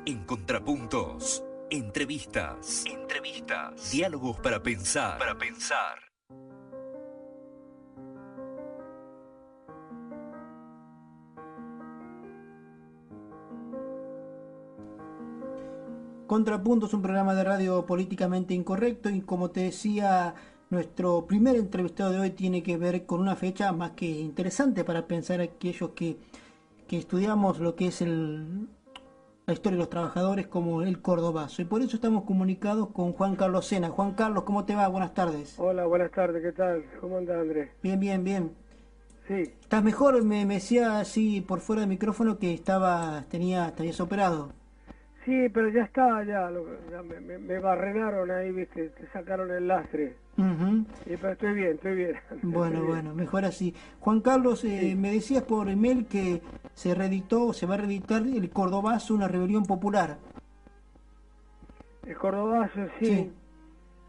En Contrapuntos, entrevistas, diálogos para pensar, Contrapuntos, un programa de radio políticamente incorrecto, y como te decía, nuestro primer entrevistado de hoy tiene que ver con una fecha más que interesante para pensar aquellos que estudiamos lo que es la historia de los trabajadores como el cordobazo. Y por eso estamos comunicados con Juan Carlos Sena. Juan Carlos, ¿cómo te va? Buenas tardes. Hola, buenas tardes, ¿qué tal? ¿Cómo anda, Andrés? Bien, bien, bien. Sí, ¿Estás mejor? Me decía así por fuera del micrófono que te habías operado. sí, pero ya está, ya me barrenaron ahí, viste, te sacaron el lastre. Ujú. Pero estoy bien, estoy bien. Bueno, Estoy bien. bueno, mejor así. Juan Carlos, Sí, me decías por email que se va a reeditar el Cordobazo, una rebelión popular. el cordobazo, Sí,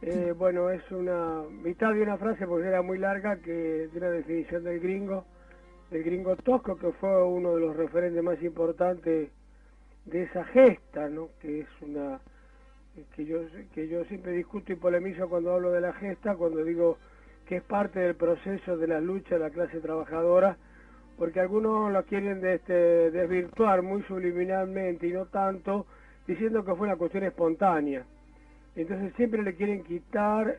sí. Bueno, es una mitad de una frase porque era muy larga, que de una definición del gringo Tosco, que fue uno de los referentes más importantes de esa gesta, ¿no? Que es una que yo que yo siempre discuto y polemizo cuando hablo de la gesta, cuando digo que es parte del proceso de la lucha de la clase trabajadora, porque algunos lo quieren desvirtuar muy subliminalmente y no tanto, diciendo que fue una cuestión espontánea. Entonces siempre le quieren quitar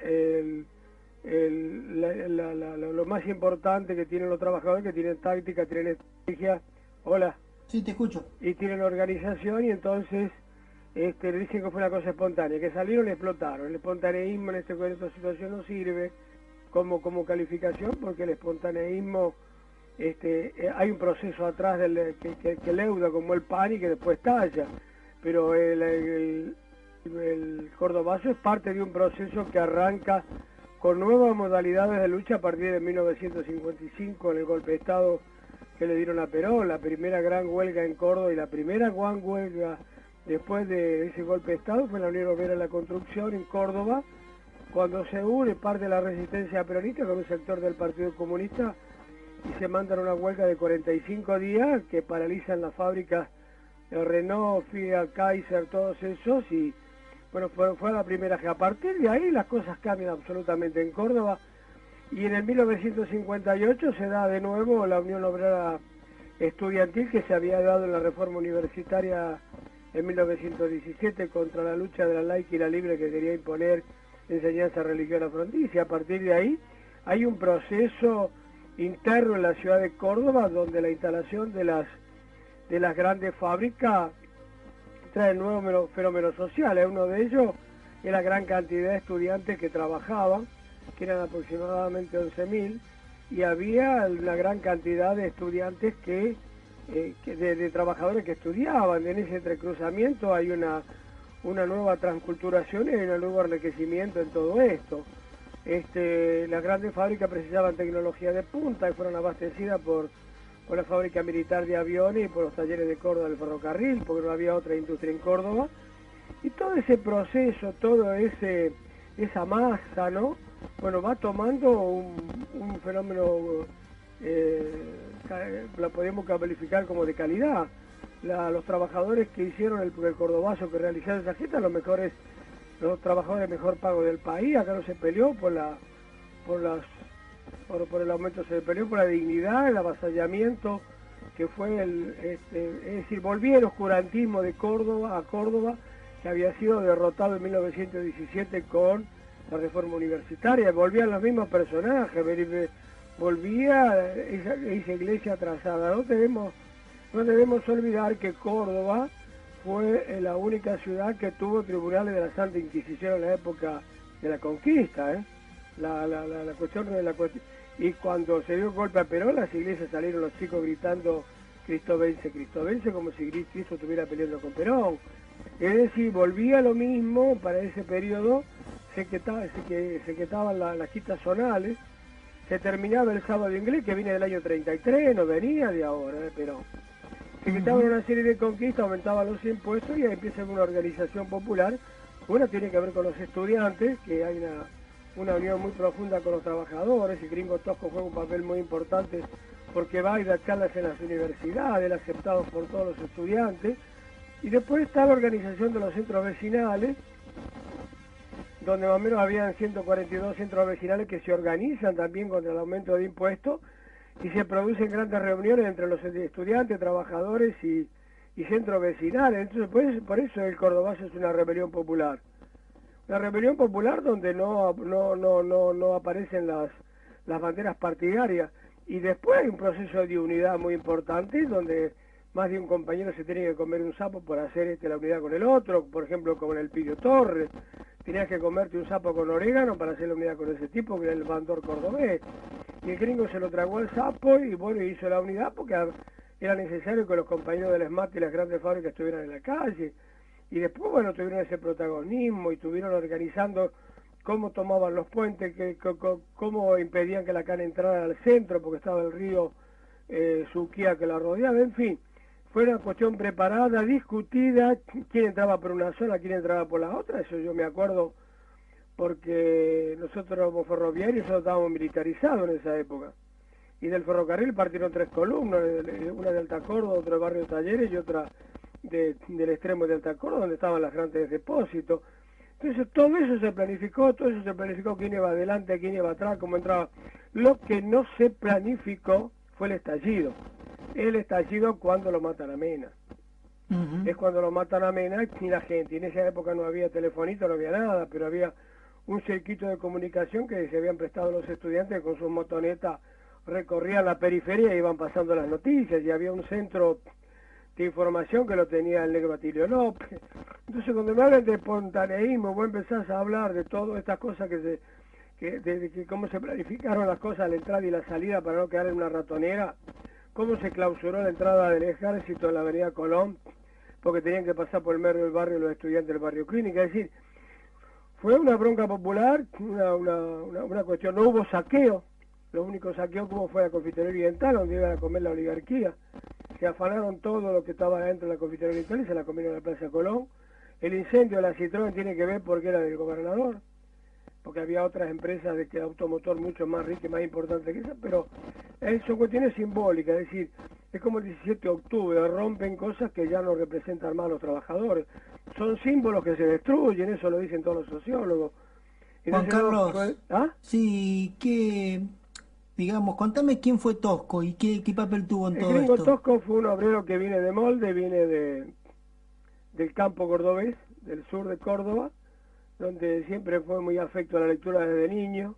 lo más importante que tienen los trabajadores, que tienen táctica, tienen estrategia, hola, sí, te escucho. y tienen organización, y entonces le dicen que fue una cosa espontánea, que salieron y explotaron. El espontaneísmo en esta situación no sirve como calificación, porque el espontaneísmo, hay un proceso atrás que leuda como el pan y que después talla, pero el cordobazo es parte de un proceso que arranca con nuevas modalidades de lucha a partir de 1955, en el golpe de Estado que le dieron a Perón, la primera gran huelga en Córdoba, y la primera gran huelga después de ese golpe de Estado fue en la Unión Obrera de la Construcción en Córdoba, cuando se une parte de la resistencia peronista con un sector del Partido Comunista y se mandan una huelga de 45 días que paralizan las fábricas de Renault, Fiat, Kaiser, todos esos, y bueno, fue la primera que a partir de ahí las cosas cambian absolutamente en Córdoba, y en el 1958 se da de nuevo la Unión Obrera Estudiantil, que se había dado en la reforma universitaria en 1917 contra la lucha de la laica y la libre que quería imponer enseñanza religiosa fronteriza. A partir de ahí hay un proceso interno en la ciudad de Córdoba donde la instalación de las grandes fábricas trae nuevos fenómenos sociales. Uno de ellos es la gran cantidad de estudiantes que trabajaban, que eran aproximadamente 11.000, y había una gran cantidad de estudiantes de trabajadores que estudiaban. En ese entrecruzamiento hay una nueva transculturación y un nuevo enriquecimiento en todo esto. Las grandes fábricas precisaban tecnología de punta y fueron abastecidas por la fábrica militar de aviones y por los talleres de Córdoba del ferrocarril, porque no había otra industria en Córdoba. Y todo ese proceso, esa masa, ¿no? Bueno, va tomando un fenómeno, lo podemos calificar como de calidad. Los trabajadores que hicieron el cordobazo, que realizaron esa gesta, los trabajadores mejor pagos del país. Acá no se peleó por el aumento, se peleó por la dignidad, el avasallamiento, que fue es decir, volvía el oscurantismo de Córdoba a Córdoba, que había sido derrotado en 1917 con la reforma universitaria. Volvían los mismos personajes, volvía esa iglesia atrasada. No debemos olvidar que Córdoba fue la única ciudad que tuvo tribunales de la Santa Inquisición en la época de la conquista, la cuestión de la cuestión. Y cuando se dio el golpe a Perón, las iglesias salieron los chicos gritando Cristo vence, como si Cristo estuviera peleando con Perón. Es decir, volvía lo mismo para ese periodo, se quitaban las quitas zonales, se terminaba el sábado inglés, que viene del año 33, no venía de ahora, Perón. Se quitaban una serie de conquistas, aumentaban los impuestos, y ahí empieza una organización popular. Una tiene que ver con los estudiantes, que hay una unión muy profunda con los trabajadores. El gringo Tosco juega un papel muy importante porque va y da charlas en las universidades, aceptados por todos los estudiantes, Y después está la organización de los centros vecinales, donde más o menos habían 142 centros vecinales que se organizan también contra el aumento de impuestos y se producen grandes reuniones entre los estudiantes, trabajadores y centros vecinales. Entonces, pues, por eso el Cordobazo es una rebelión popular. Una rebelión popular donde no aparecen las banderas partidarias. Y después hay un proceso de unidad muy importante donde más de un compañero se tiene que comer un sapo por hacer la unidad con el otro, por ejemplo como en el Pidio Torres, tenías que comerte un sapo con orégano para hacer la unidad con ese tipo, que era el bandor cordobés, y el gringo se lo tragó al sapo y bueno, hizo la unidad porque era necesario que los compañeros del ESMAT y las grandes fábricas estuvieran en la calle, y después bueno, tuvieron ese protagonismo y estuvieron organizando cómo tomaban los puentes, cómo impedían que la cana entrara al centro porque estaba el río Suquía que la rodeaba, en fin. Fue una cuestión preparada, discutida, quién entraba por una zona, quién entraba por la otra, eso yo me acuerdo porque nosotros éramos ferroviarios, nosotros estábamos militarizados en esa época. Y del ferrocarril partieron 3 columnas, una de Alta Córdoba, otra de Barrio Talleres y otra del extremo de Alta Córdoba, donde estaban las grandes depósitos. Entonces todo eso se planificó, quién iba adelante, quién iba atrás, cómo entraba. Lo que no se planificó fue el estallido. El estallido cuando lo matan a Mena. Es cuando lo matan a Mena y la gente. En esa época no había telefonito, no había nada, pero había un circuito de comunicación que se habían prestado los estudiantes con sus motonetas, recorrían la periferia y iban pasando las noticias, y había un centro de información que lo tenía el negro Atilio López. Entonces cuando me hablan de espontaneísmo, vos empezás a hablar de todas estas cosas de cómo se planificaron las cosas, la entrada y la salida para no quedar en una ratonera, cómo se clausuró la entrada del ejército en la avenida Colón, porque tenían que pasar por el medio del barrio los estudiantes del barrio Clínica. Es decir, fue una bronca popular, una cuestión, no hubo saqueo, lo único saqueo como fue la confitería oriental, donde iban a comer la oligarquía. Se afanaron todo lo que estaba dentro de la confitería oriental y se la comieron en la Plaza Colón. El incendio de la Citroën tiene que ver porque era del gobernador, porque había otras empresas de automotor mucho más ricas y más importantes que esas, pero son cuestiones simbólicas, es decir, es como el 17 de octubre, rompen cosas que ya no representan más a los trabajadores, son símbolos que se destruyen, eso lo dicen todos los sociólogos. Juan Carlos, ¿Ah? Sí, digamos, contame quién fue Tosco y qué papel tuvo en todo esto. El gringo Tosco fue un obrero que viene de Molde, viene del campo cordobés, del sur de Córdoba, donde siempre fue muy afecto a la lectura desde niño,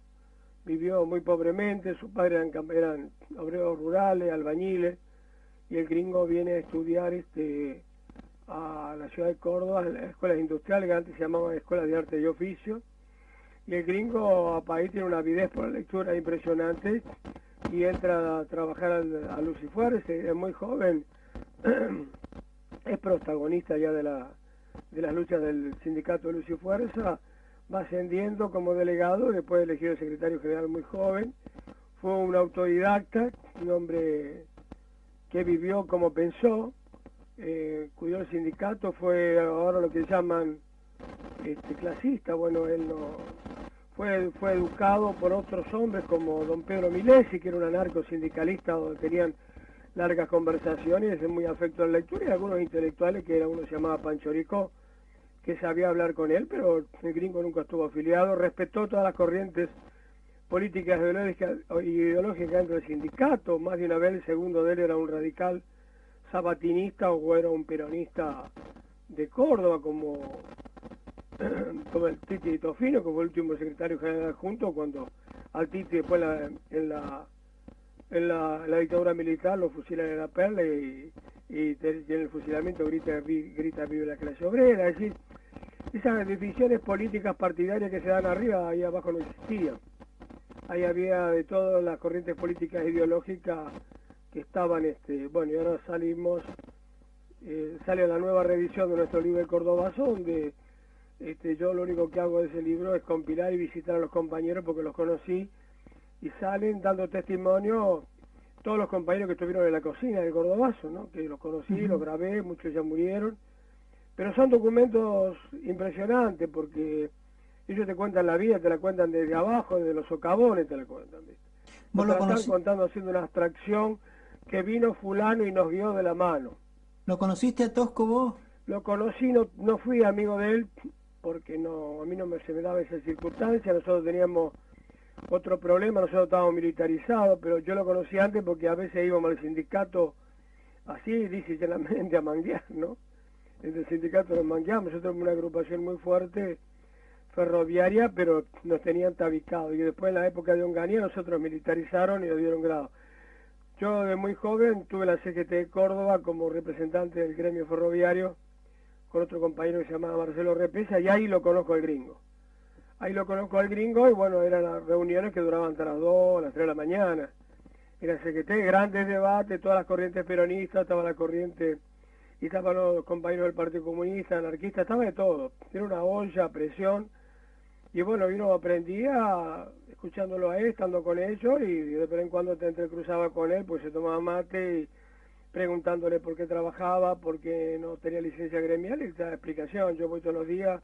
vivió muy pobremente, sus padres eran obreros rurales, albañiles, y el gringo viene a estudiar a la ciudad de Córdoba, en las escuelas industriales, que antes se llamaban escuelas de arte y oficio, y el gringo ahí tiene una avidez por la lectura impresionante, y entra a trabajar a Lucifuerza, es muy joven, es protagonista ya de las luchas del sindicato de Luz y Fuerza, va ascendiendo como delegado, después elegido secretario general muy joven, fue un autodidacta, un hombre que vivió como pensó, cuidó el sindicato, fue ahora lo que llaman clasista, bueno, él no fue educado por otros hombres como don Pedro Milesi, que era un anarco-sindicalista donde tenían largas conversaciones, es muy afecto a la lectura, y algunos intelectuales, que uno se llamaba Panchorico, que sabía hablar con él, pero el gringo nunca estuvo afiliado, respetó todas las corrientes políticas ideológicas dentro del sindicato, más de una vez el segundo de él era un radical sabatinista o era un peronista de Córdoba, como el Titi Tofino, que fue el último secretario general adjunto, cuando al Titi después en la dictadura militar lo fusilan en la Perla y en el fusilamiento grita vive la clase obrera. Es decir, esas divisiones políticas partidarias que se dan arriba, ahí abajo no existían. Ahí había de todas las corrientes políticas e ideológicas que estaban, bueno, y ahora sale la nueva reedición de nuestro libro El Cordobazo, donde yo lo único que hago de ese libro es compilar y visitar a los compañeros porque los conocí, y salen dando testimonio todos los compañeros que estuvieron en la cocina del Cordobazo, ¿no? Que los conocí, los grabé, muchos ya murieron, pero son documentos impresionantes porque ellos te cuentan la vida, te la cuentan desde abajo, desde los socavones te la cuentan, ¿viste? ¿Vos lo están contando haciendo una abstracción que vino fulano y nos guió de la mano. ¿Lo conociste a Tosco vos? Lo conocí, no fui amigo de él, porque a mí se me daba esa circunstancia. Nosotros teníamos otro problema, nosotros estábamos militarizados, pero yo lo conocí antes porque a veces íbamos al sindicato así, dice llanamente, a manguear, ¿no? En el sindicato nos mangueamos, nosotros éramos una agrupación muy fuerte, ferroviaria, pero nos tenían tabicados. Y después, en la época de Onganía, nosotros militarizaron y nos dieron grado. Yo, de muy joven, tuve la CGT de Córdoba como representante del gremio ferroviario, con otro compañero que se llamaba Marcelo Repesa, y ahí lo conozco al gringo. Ahí lo conozco al gringo, y bueno, eran las reuniones que duraban hasta las 2, las 3 de la mañana. Era CGT, grandes debates, todas las corrientes peronistas, estaba la corriente, y estaban los compañeros del Partido Comunista, anarquistas, estaba de todo. Era una olla, presión, y bueno, uno aprendía escuchándolo a él, estando con ellos, y de vez en cuando te entrecruzaba con él, pues se tomaba mate, y preguntándole por qué trabajaba, por qué no tenía licencia gremial, y te da explicación. Yo voy todos los días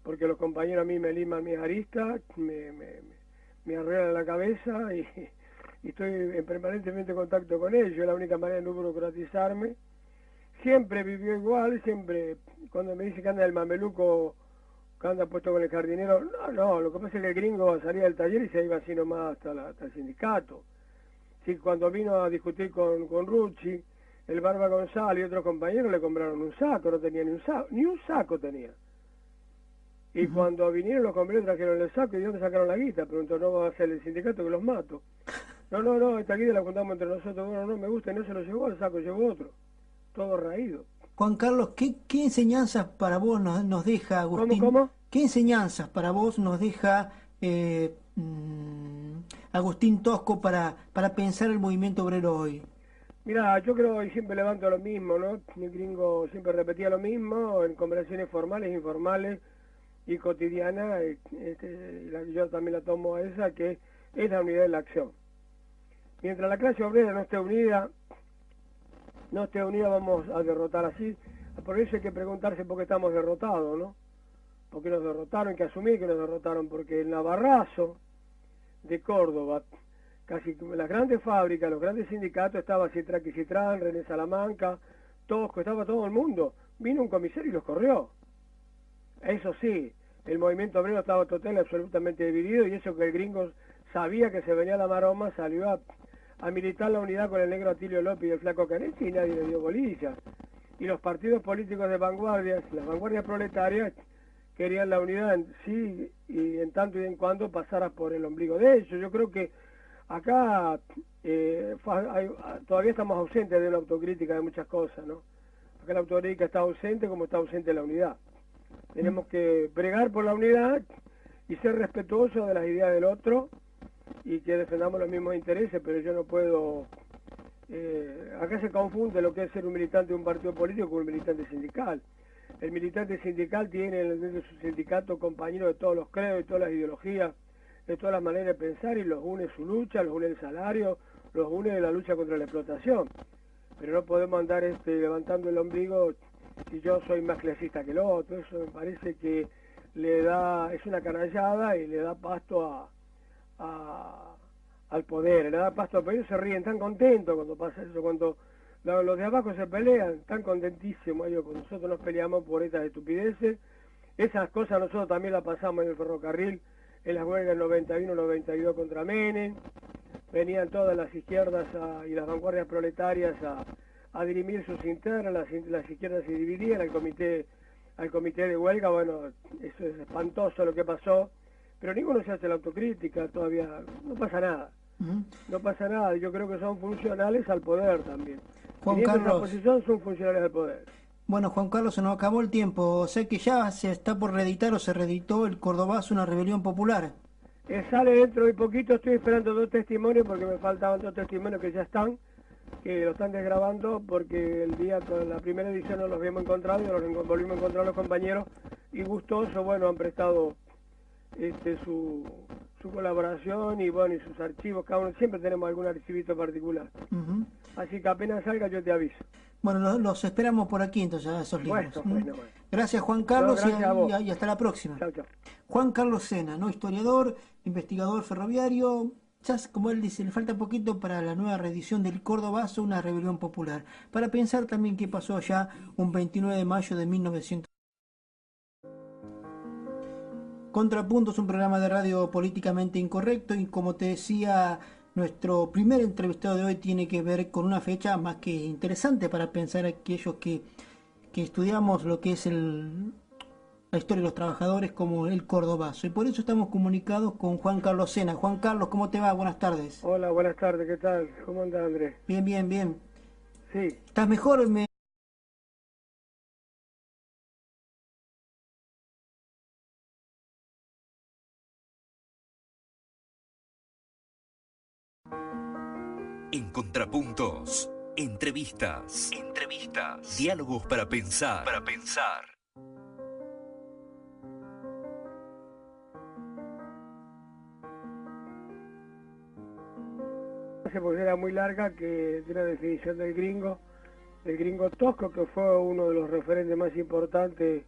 porque los compañeros a mí me liman mis aristas, me arreglan la cabeza, y estoy en permanentemente contacto con ellos. Es la única manera de no burocratizarme. Siempre vivió igual, siempre, cuando me dice que anda el mameluco, que anda puesto con el jardinero, no, lo que pasa es que el gringo salía del taller y se iba así nomás hasta el sindicato. Sí, cuando vino a discutir con Rucci, el Barba González y otros compañeros le compraron un saco, no tenía ni un saco tenía. Y cuando vinieron los compañeros trajeron el saco, ¿y de dónde sacaron la guita? Preguntó, no va a ser el sindicato que los mato. No, esta guita la juntamos entre nosotros. Bueno, no me gusta, y no se lo llevó, el saco llevó otro. Todo raído. Juan Carlos, ¿qué enseñanzas para vos nos deja Agustín? ¿Cómo? ¿Qué enseñanzas para vos nos deja Agustín Tosco para pensar el movimiento obrero hoy? Mira, yo creo que siempre levanto lo mismo, ¿no? El gringo siempre repetía lo mismo en conversaciones formales, informales y cotidianas. Yo también la tomo a esa, que es la unidad de la acción. Mientras la clase obrera no esté unida, vamos a derrotar así. Por eso hay que preguntarse por qué estamos derrotados, ¿no? ¿Por qué nos derrotaron? Hay que asumir que nos derrotaron, porque el Navarrazo de Córdoba, casi las grandes fábricas, los grandes sindicatos, estaba Citrán, René Salamanca, Tosco, estaba todo el mundo. Vino un comisario y los corrió. Eso sí, el movimiento obrero estaba total y absolutamente dividido, y eso que el gringo sabía que se venía la maroma, salió a militar la unidad con el negro Atilio López y el flaco Canetti, y nadie le dio bolilla. Y los partidos políticos de vanguardia, las vanguardias proletarias, querían la unidad en sí, y en tanto y en cuando pasara por el ombligo de ellos. Yo creo que acá todavía estamos ausentes de una autocrítica de muchas cosas, ¿no? Acá la autocrítica está ausente, como está ausente la unidad. Tenemos que bregar por la unidad y ser respetuosos de las ideas del otro, y que defendamos los mismos intereses, pero yo no puedo... acá se confunde lo que es ser un militante de un partido político con un militante sindical. El militante sindical tiene dentro de su sindicato compañeros de todos los credos, de todas las ideologías, de todas las maneras de pensar, y los une su lucha, los une el salario, los une la lucha contra la explotación. Pero no podemos andar levantando el ombligo si yo soy más clasista que el otro. Eso me parece que es una canallada, y le da pasto al poder, le da pasto al poder. Ellos se ríen tan contentos cuando pasa eso, cuando los de abajo se pelean, tan contentísimos ellos, cuando nosotros nos peleamos por estas estupideces. Esas cosas nosotros también las pasamos en el ferrocarril, en las huelgas 91, 92 contra Menem. Venían todas las izquierdas y las vanguardias proletarias a dirimir sus internas, las izquierdas se dividían al comité de huelga. Bueno, eso es espantoso lo que pasó, pero ninguno se hace la autocrítica todavía. No pasa nada. No pasa nada. Yo creo que son funcionales al poder también. Juan Carlos, en la oposición son funcionales al poder. Bueno, Juan Carlos, se nos acabó el tiempo. O sea que ya se está por reeditar, o se reeditó, el Cordobazo, una rebelión popular. Sale dentro de poquito. Estoy esperando 2 testimonios, porque me faltaban 2 testimonios que ya están, que lo están desgrabando, porque el día con la primera edición no los habíamos encontrado, y los volvimos a encontrar los compañeros, y gustoso, bueno, han prestado su colaboración, y bueno, y sus archivos. Cada uno siempre tenemos algún archivito particular. Así que apenas salga yo te aviso. Bueno, los esperamos por aquí entonces, a esos libros. Bueno. Gracias, Juan Carlos, no, gracias y hasta la próxima. Chao. Juan Carlos Sena, ¿no? Historiador, investigador ferroviario, quizás, como él dice, le falta poquito para la nueva reedición del Cordobazo, una rebelión popular. Para pensar también qué pasó allá un 29 de mayo de 1900. Contrapunto es un programa de radio políticamente incorrecto y como te decía, nuestro primer entrevistado de hoy tiene que ver con una fecha más que interesante para pensar aquellos que estudiamos lo que es la historia de los trabajadores como el Cordobazo. Y por eso estamos comunicados con Juan Carlos Sena. Juan Carlos, ¿cómo te va? Buenas tardes. Hola, buenas tardes, ¿qué tal? ¿Cómo andás, Andrés? Bien, bien, bien. Sí, ¿Estás mejor? En Contrapuntos, diálogos para pensar, porque era muy larga, que de una definición del gringo Tosco, que fue uno de los referentes más importantes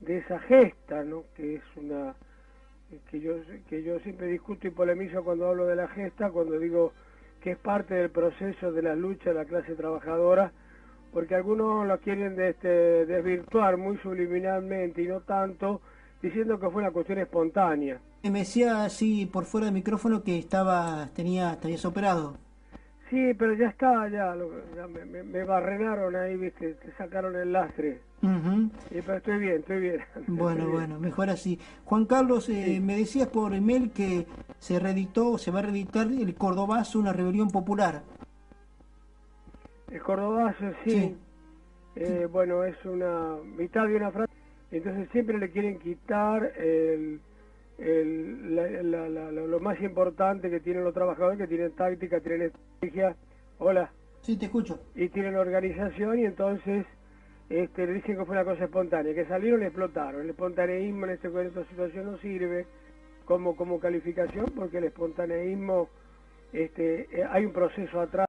de esa gesta, ¿no? Que es una que yo siempre discuto y polemizo cuando hablo de la gesta, cuando digo que es parte del proceso de la lucha de la clase trabajadora, porque algunos lo quieren desvirtuar muy subliminalmente y no tanto, diciendo que fue una cuestión espontánea. Me decía así por fuera del micrófono que te habías operado. Sí, pero ya está, ya me barrenaron ahí, viste, te sacaron el lastre. Ujú. Pero estoy bien, estoy bien. Bueno, Estoy bien. bueno, mejor así. Juan Carlos, Sí. me decías por email que se va a reeditar el Cordobazo, una rebelión popular. El cordobazo, Sí. sí. Bueno, es una mitad de una frase, entonces siempre le quieren quitar lo más importante que tienen los trabajadores, que tienen táctica, tienen estrategia, hola, Sí, te escucho. y tienen organización, y entonces le dicen que fue una cosa espontánea, que salieron y explotaron. El espontaneísmo en esta situación no sirve como calificación, porque el espontaneísmo, hay un proceso atrás.